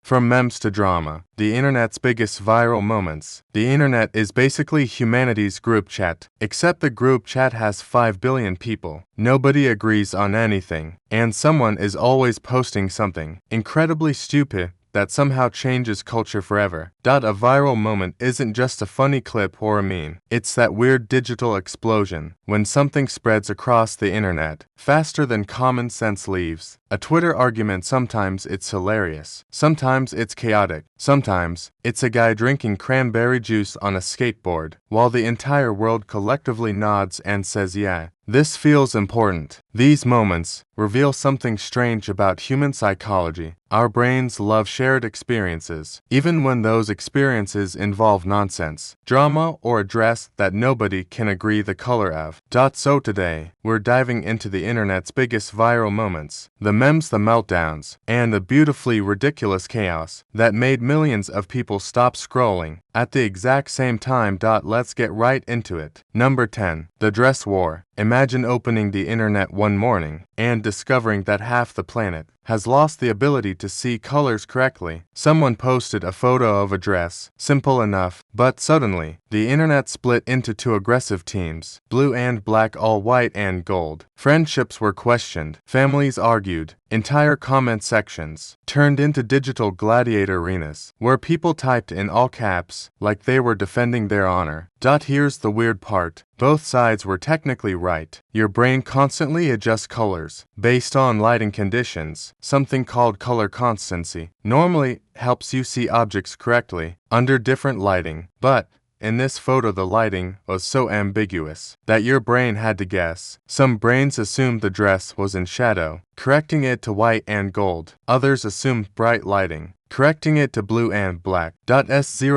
From memes to drama, the internet's biggest viral moments. The internet is basically humanity's group chat, except the group chat has 5 billion people. Nobody agrees on anything, and someone is always posting something incredibly stupid that somehow changes culture forever. A viral moment isn't just a funny clip or a meme. It's that weird digital explosion when something spreads across the internet faster than common sense leaves. A Twitter argument, sometimes it's hilarious, sometimes it's chaotic, sometimes it's a guy drinking cranberry juice on a skateboard, while the entire world collectively nods and says yeah. This feels important. These moments reveal something strange about human psychology. Our brains love shared experiences, even when those experiences involve nonsense, drama, or a dress that nobody can agree the color of. So today, we're diving into the internet's biggest viral moments, the memes, the meltdowns, and the beautifully ridiculous chaos that made millions of people stop scrolling at the exact same time. Let's get right into it. Number 10. The Dress War. Imagine opening the internet one morning and discovering that half the planet has lost the ability to see colors correctly. Someone posted a photo of a dress, simple enough, but suddenly, the internet split into two aggressive teams, blue and black, all white and gold. Friendships were questioned, families argued, entire comment sections turned into digital gladiator arenas, where people typed in all caps, like they were defending their honor. Here's the weird part. Both sides were technically right. Your brain constantly adjusts colors based on lighting conditions. Something called color constancy normally helps you see objects correctly under different lighting, but in this photo the lighting was so ambiguous that your brain had to guess. Some brains assumed the dress was in shadow, correcting it to white and gold. Others assumed bright lighting, correcting it to blue and black.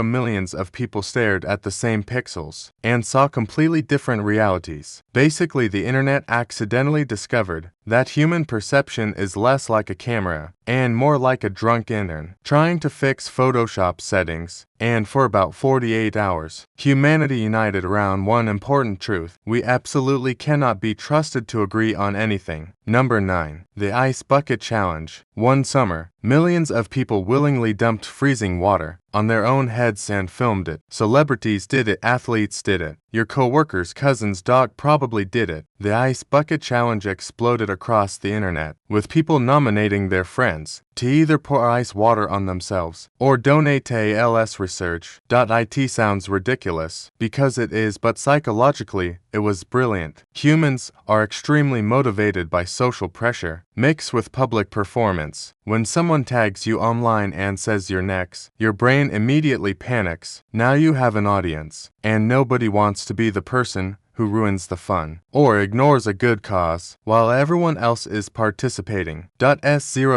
Millions of people stared at the same pixels and saw completely different realities. Basically, the internet accidentally discovered that human perception is less like a camera and more like a drunk intern trying to fix Photoshop settings. And for about 48 hours, humanity united around one important truth: we absolutely cannot be trusted to agree on anything. Number 9. The Ice Bucket Challenge. One summer, millions of people willingly dumped freezing water on their own heads and filmed it. Celebrities did it, athletes did it, your coworker's cousin's dog probably did it. The Ice Bucket Challenge exploded across the internet, with people nominating their friends to either pour ice water on themselves or donate to ALS research. It sounds ridiculous, because it is, but psychologically, it was brilliant. Humans are extremely motivated by social pressure, mixed with public performance. When someone tags you online and says you're next, your brain immediately panics. Now you have an audience, and nobody wants to be the person who ruins the fun or ignores a good cause while everyone else is participating.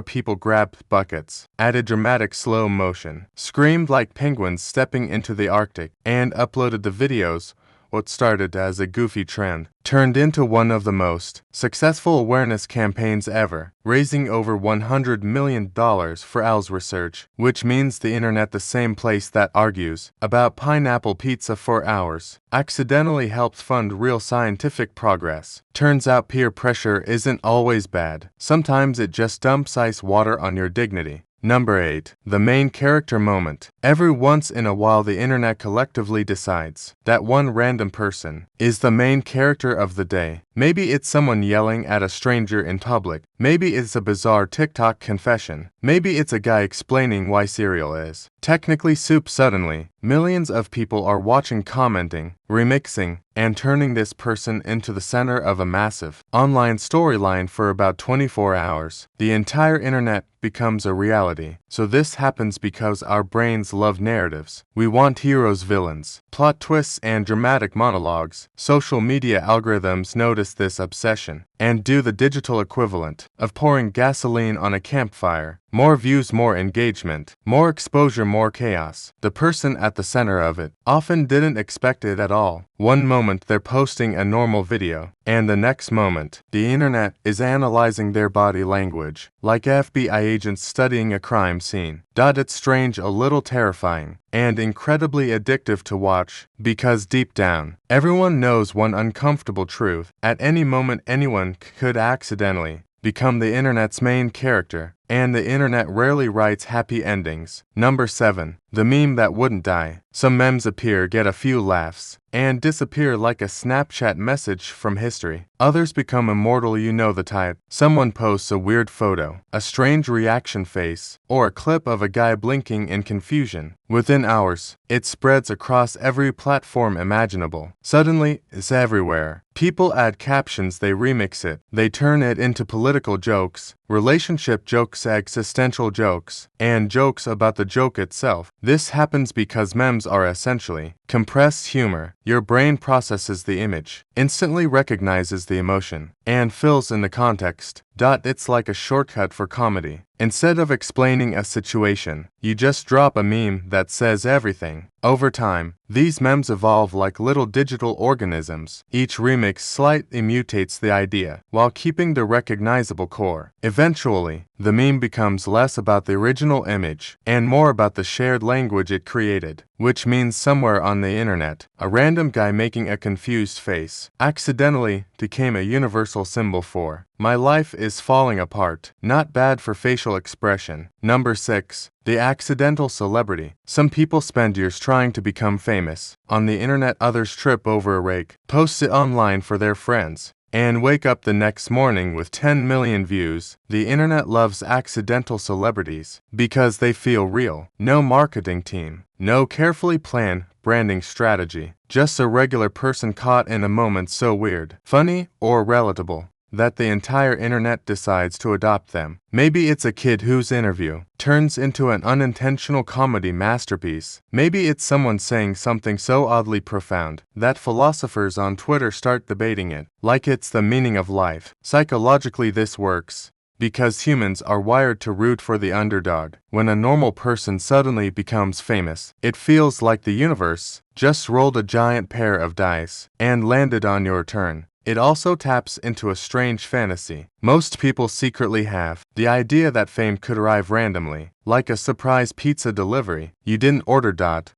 People grabbed buckets, added dramatic slow motion, screamed like penguins stepping into the Arctic, and uploaded the videos. What started as a goofy trend turned into one of the most successful awareness campaigns ever, raising over $100 million for ALS research, which means the internet, the same place that argues about pineapple pizza for hours, accidentally helped fund real scientific progress. Turns out peer pressure isn't always bad. Sometimes it just dumps ice water on your dignity. Number 8. The main character moment. Every once in a while the internet collectively decides that one random person is the main character of the day. Maybe it's someone yelling at a stranger in public. Maybe it's a bizarre TikTok confession. Maybe it's a guy explaining why cereal is technically soup. Suddenly, millions of people are watching, commenting, remixing, and turning this person into the center of a massive online storyline for about 24 hours. The entire internet becomes a reality. So this happens because our brains love narratives. We want heroes, villains, plot twists, and dramatic monologues. Social media algorithms notice this obsession and do the digital equivalent of pouring gasoline on a campfire. More views, more engagement, more exposure, more chaos. The person at the center of it often didn't expect it at all. One moment they're posting a normal video, and the next moment, the internet is analyzing their body language, like FBI agents studying a crime scene. It's strange, a little terrifying, and incredibly addictive to watch, because deep down, everyone knows one uncomfortable truth. At any moment anyone could accidentally become the internet's main character. and the internet rarely writes happy endings. Number 7. The meme that wouldn't die. Some memes appear, get a few laughs, and disappear like a Snapchat message from history. Others become immortal, you know the type. Someone posts a weird photo, a strange reaction face, or a clip of a guy blinking in confusion. Within hours, it spreads across every platform imaginable. Suddenly, it's everywhere. People add captions, they remix it, they turn it into political jokes, relationship jokes, existential jokes, and jokes about the joke itself. This happens because memes are essentially compressed humor. Your brain processes the image, instantly recognizes the emotion, and fills in the context. It's like a shortcut for comedy. Instead of explaining a situation, you just drop a meme that says everything. Over time, these memes evolve like little digital organisms. Each remix slightly mutates the idea, while keeping the recognizable core. Eventually, the meme becomes less about the original image, and more about the shared language it created. Which means somewhere on the internet, a random guy making a confused face accidentally became a universal symbol for "my life is falling apart." Not bad for facial expression. Number 6. The accidental celebrity. Some people spend years trying to become famous. On the internet, others trip over a rake, post it online for their friends, and wake up the next morning with 10 million views. The internet loves accidental celebrities because they feel real. No marketing team, no carefully planned branding strategy, just a regular person caught in a moment so weird, funny, or relatable that the entire internet decides to adopt them. Maybe it's a kid whose interview turns into an unintentional comedy masterpiece. Maybe it's someone saying something so oddly profound that philosophers on Twitter start debating it, like it's the meaning of life. Psychologically, this works because humans are wired to root for the underdog. When a normal person suddenly becomes famous, it feels like the universe just rolled a giant pair of dice and landed on your turn. It also taps into a strange fantasy most people secretly have, the idea that fame could arrive randomly, like a surprise pizza delivery you didn't order.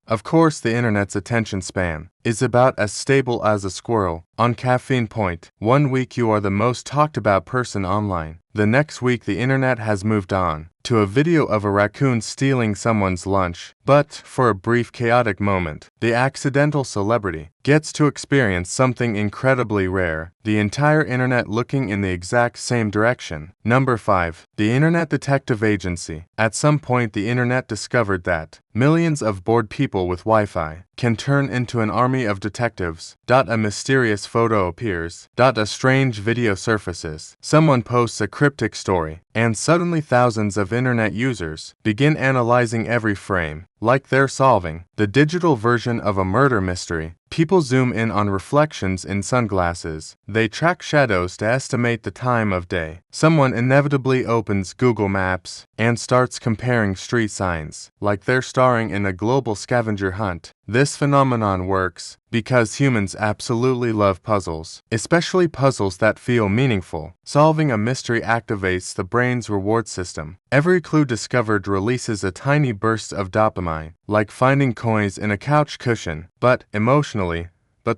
Of course, the internet's attention span is about as stable as a squirrel on caffeine point. 1 week you are the most talked about person online. The next week the internet has moved on to a video of a raccoon stealing someone's lunch. But for a brief chaotic moment, the accidental celebrity gets to experience something incredibly rare, the entire internet looking in the exact same direction. Number 5. The Internet Detective Agency. At some point the internet discovered that millions of bored people with Wi-Fi can turn into an army of detectives. A mysterious photo appears. A strange video surfaces. Someone posts a cryptic story, and suddenly thousands of internet users begin analyzing every frame, like they're solving the digital version of a murder mystery. People zoom in on reflections in sunglasses. They track shadows to estimate the time of day. Someone inevitably opens Google Maps and starts comparing street signs, like they're starring in a global scavenger hunt. This phenomenon works because humans absolutely love puzzles, especially puzzles that feel meaningful. Solving a mystery activates the brain's reward system. Every clue discovered releases a tiny burst of dopamine, like finding coins in a couch cushion. But emotionally,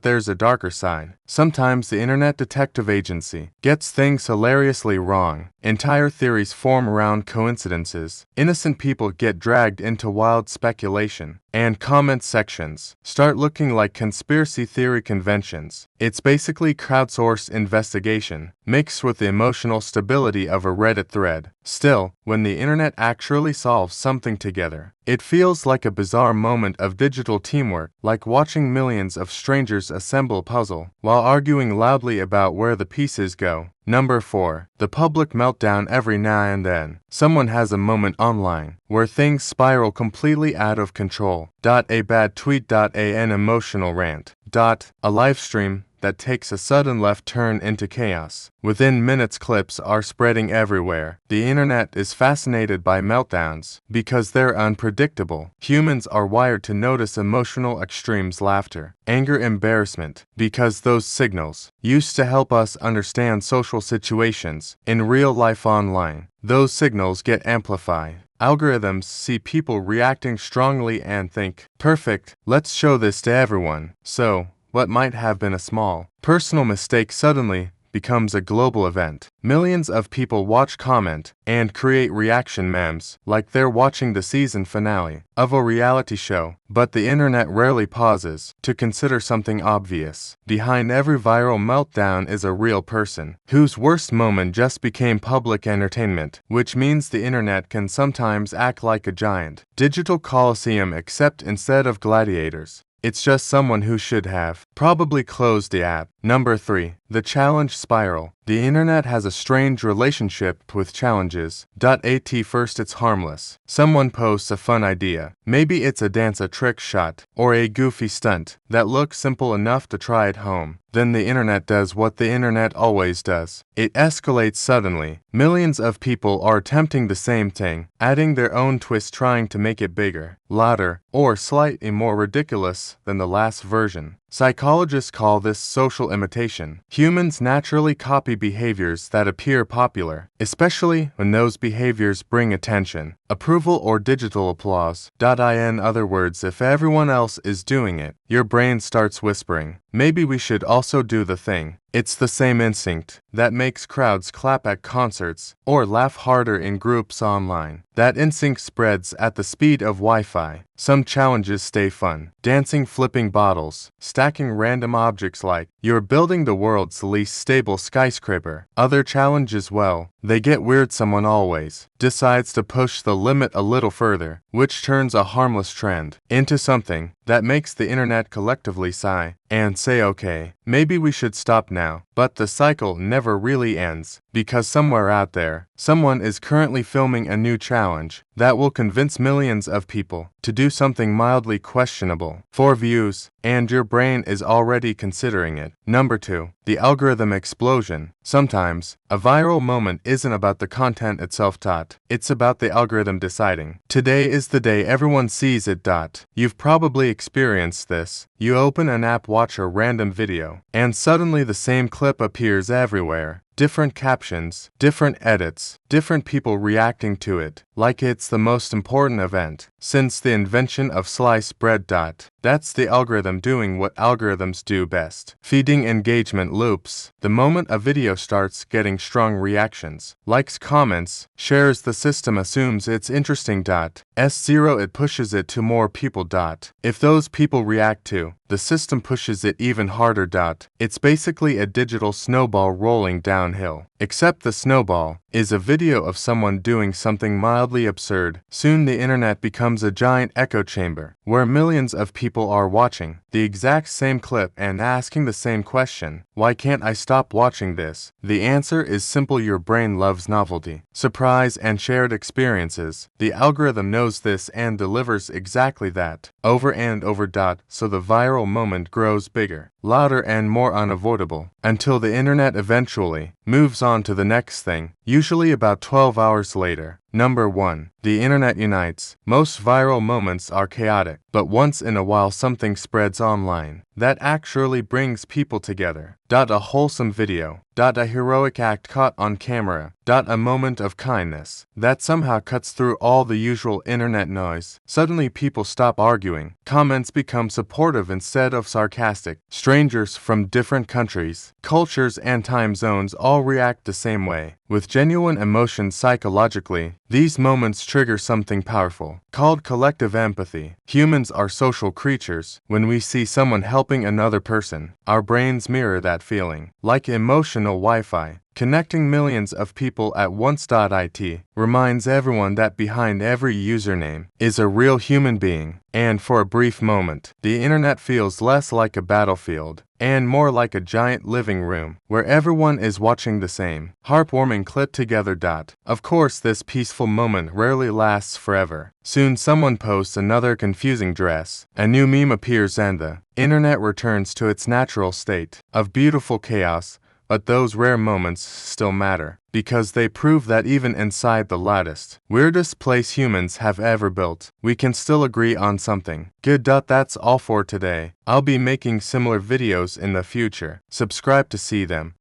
there's a darker side. Sometimes the Internet Detective Agency gets things hilariously wrong. Entire theories form around coincidences. Innocent people get dragged into wild speculation, and comment sections start looking like conspiracy theory conventions. It's basically crowdsourced investigation, mixed with the emotional stability of a Reddit thread. Still, when the internet actually solves something together, it feels like a bizarre moment of digital teamwork, like watching millions of strangers assemble a puzzle while arguing loudly about where the pieces go. Number 4. The public meltdown. Every now and then, someone has a moment online where things spiral completely out of control. A bad tweet. An emotional rant. A live stream that takes a sudden left turn into chaos. Within minutes, clips are spreading everywhere. The internet is fascinated by meltdowns because they're unpredictable. Humans are wired to notice emotional extremes, laughter, anger, embarrassment, because those signals used to help us understand social situations in real life. Online, those signals get amplified. Algorithms see people reacting strongly and think, perfect, let's show this to everyone. So, what might have been a small, personal mistake suddenly becomes a global event. Millions of people watch, comment, and create reaction memes like they're watching the season finale of a reality show. But the internet rarely pauses to consider something obvious. Behind every viral meltdown is a real person whose worst moment just became public entertainment, which means the internet can sometimes act like a giant digital coliseum, except instead of gladiators, it's just someone who should have probably closed the app. Number 3. The challenge spiral. The internet has a strange relationship with challenges. At first it's harmless. Someone posts a fun idea. Maybe it's a dance, a trick shot, or a goofy stunt that looks simple enough to try at home. Then the internet does what the internet always does. It escalates suddenly. Millions of people are attempting the same thing, adding their own twist, trying to make it bigger, louder, or slightly more ridiculous than the last version. Psychologists call this social imitation. Humans naturally copy behaviors that appear popular, especially when those behaviors bring attention, approval, or digital applause. In other words, if everyone else is doing it, your brain starts whispering, maybe we should also do the thing. It's the same instinct that makes crowds clap at concerts or laugh harder in groups online. That instinct spreads at the speed of Wi-Fi. Some challenges stay fun. Dancing, flipping bottles, stacking random objects like you're building the world's least stable skyscraper. Other challenges, well, they get weird. Someone always decides to push the limit a little further, which turns a harmless trend into something that makes the internet collectively sigh and say, okay, maybe we should stop now. But the cycle never really ends, because somewhere out there, someone is currently filming a new challenge that will convince millions of people to do something mildly questionable for views, and your brain is already considering it. Number 2. The algorithm explosion. Sometimes, a viral moment isn't about the content itself. It's about the algorithm deciding, today is the day everyone sees it. You've probably experienced this. You open an app, watch a random video, and suddenly the same clip appears everywhere. Different captions, different edits, different people reacting to it, like it's the most important event since the invention of sliced bread. That's the algorithm doing what algorithms do best, feeding engagement loops. The moment a video starts getting strong reactions, likes, comments, shares, the system assumes it's interesting. It pushes it to more people. If those people react too, the system pushes it even harder. It's basically a digital snowball rolling downhill. Except the snowball is a video of someone doing something mildly absurd. Soon the internet becomes a giant echo chamber where millions of people are watching the exact same clip and asking the same question, why can't I stop watching this? The answer is simple: your brain loves novelty, surprise, and shared experiences. The algorithm knows this and delivers exactly that, over and over. So the viral moment grows bigger, louder, and more unavoidable, until the internet eventually moves on to the next thing, usually about 12 hours later. Number 1. The internet unites. Most viral moments are chaotic, but once in a while something spreads online that actually brings people together. A wholesome video. A heroic act caught on camera. A moment of kindness that somehow cuts through all the usual internet noise. Suddenly people stop arguing. Comments become supportive instead of sarcastic. Strangers from different countries, cultures, and time zones all react the same way, with genuine emotion. Psychologically, these moments trigger something powerful called collective empathy. Humans are social creatures. When we see someone helping another person, our brains mirror that feeling, like emotional Wi-Fi, connecting millions of people at once. It reminds everyone that behind every username is a real human being, and for a brief moment, the internet feels less like a battlefield and more like a giant living room where everyone is watching the same heartwarming clip together. Of course, this peaceful moment rarely lasts forever. Soon someone posts another confusing dress, a new meme appears, and the internet returns to its natural state of beautiful chaos. But those rare moments still matter, because they prove that even inside the loudest, weirdest place humans have ever built, we can still agree on something good. That's all for today. I'll be making similar videos in the future. Subscribe to see them.